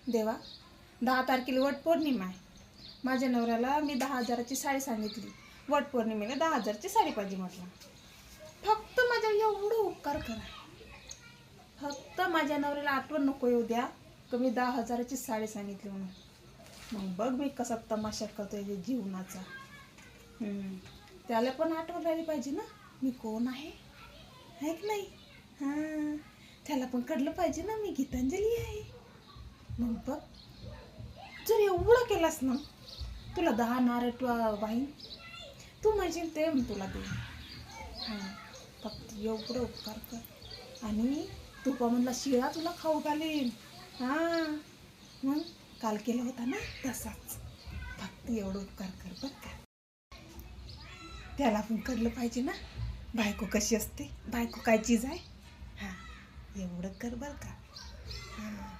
देवा, 10 तारखेला वटपौर्णिमा आहे. माझ्या नवऱ्याला मी 10,000ची साडी सांगितली. वटपौर्णिमेला 10,000ची साडी पाहिजे म्हटलं. फक्त माझ्या एवढं उपकार करा. फक्त माझ्या नवऱ्याला आठवण नको येऊ द्या की मी 10,000ची साडी सांगितली म्हणून. मग बघ मी कसा तमाशा करतोय जीवनाचा. त्याला पण आठवण राहिली पाहिजे ना मी कोण आहे की नाही. हां, त्याला पण कळलं पाहिजे ना मी गीतांजली आहे. मग बघ, जर एवढं केलास ना, तुला 10 नारळ वाईन तू म्हणशील ते तुला दे. हां, फक्त एवढं उपकार कर. आणि तुपामधला शिळा तुला खाऊ घालीन. हां, मग काल केला होता ना तसाच. फक्त एवढं उपकार कर बघ का. त्याला पण कळलं पाहिजे ना बायको कशी असते, बायको काय चीज आहे. हां, एवढं कर बरं का. हां,